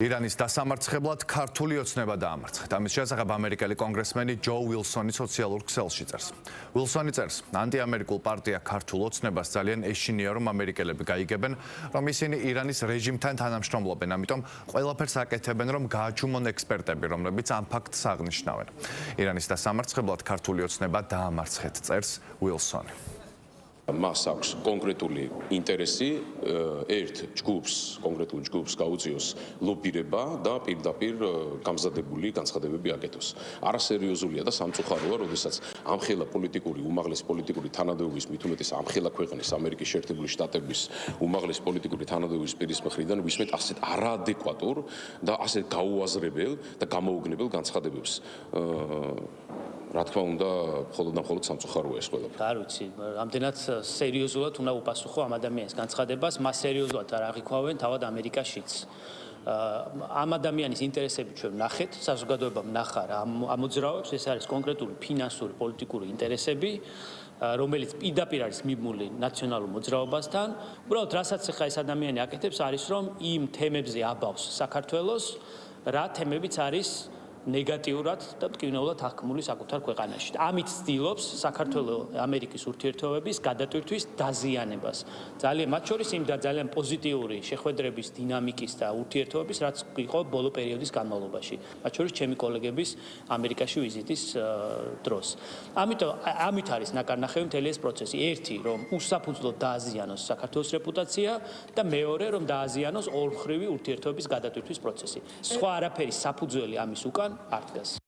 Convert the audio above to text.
ირანის დასამარცხებლად ქართული ოცნება დაამარცხეთ. ამის შესახებ ამერიკელი კონგრესმენი ჯო უილსონი სოციალურ ქსელში წერს. უილსონი წერს, ანტიამერიკულ პარტია ქართულ ოცნებას ძალიან ეშინია, რომ ამერიკელები გაიგებენ, რომ ისინი ირანის რეჟიმთან თანამშრომლობენ, ამიტომ ყველაფერს აკეთებენ, რომ გააჩუმონ ექსპერტები, რომლებიც ამ ფაქტს აღნიშნავენ. ირანის დასამარცხებლად ქართული ოცნება დაამარცხეთ, წერს უილსონი. მას აქვს კონკრეტული ინტერესი ერთ ჯგუფს, კონკრეტულ ჯგუფს გაუწიოს ლობირება და პირდაპირ გამზადებული განცხადებები აკეთოს. არასერიოზულია და სამწუხაროა, როდესაც ამხელა უმაღლესი პოლიტიკური თანადროობის, მით უმეტეს ამხელა ქვეყნის, ამერიკის შეერთებული შტატების უმაღლესი პოლიტიკური თანადროობის პირის მხრიდან ვისმენთ ასეთ არაადეკვატურ და ასეთ გაუაზრებელ და გამოუგნებელ განცხადებებს. რა თქმა უნდა, მხოლოდ სამწუხაროა ეს ყველაფერი. არ ვიცი, რამდენად სერიოზულად უნდა უპასუხო ამ ადამიანის განცხადებას, მას სერიოზულად არ აღიქვავენ თავად ამერიკაშიც. ამ ადამიანის ინტერესები ჩვენ ვნახეთ, საზოგადოებამ ვნახა რა ამოძრავებს, ეს არის კონკრეტული ფინანსური, პოლიტიკური ინტერესები, რომელიც პირდაპირ არის მიბმული ნაციონალურ მოძრაობასთან. უბრალოდ რასაც ახლა ეს ადამიანი აკეთებს, არის რომ იმ თემებზე აბავს საქართველოს, რა თემებიც არის ნეგატიურად და მტკივნეულად აღქმული საკუთარ ქვეყანაში. ამით ცდილობს საქართველოს ამერიკის ურთიერთობების გადატვირთვის დაზიანებას. ძალიან მათ შორის იმ და ძალიან პოზიტიური შეხვედრების დინამიკის და ურთიერთობების, რაც იყო ბოლო პერიოდის განმავლობაში. მათ შორის ჩემი კოლეგების ამერიკაში ვიზიტის დროს. ამით არის ნაკარნახევი მთელი ეს პროცესი. ერთი, რომ უსაფუძვლოდ დააზიანოს საქართველოს რეპუტაცია და მეორე, რომ დააზიანოს ორმხრივი ურთიერთობების გადატვირთვის პროცესი. სხვა არაფერი საფუძველი ამის უკან არ დგას.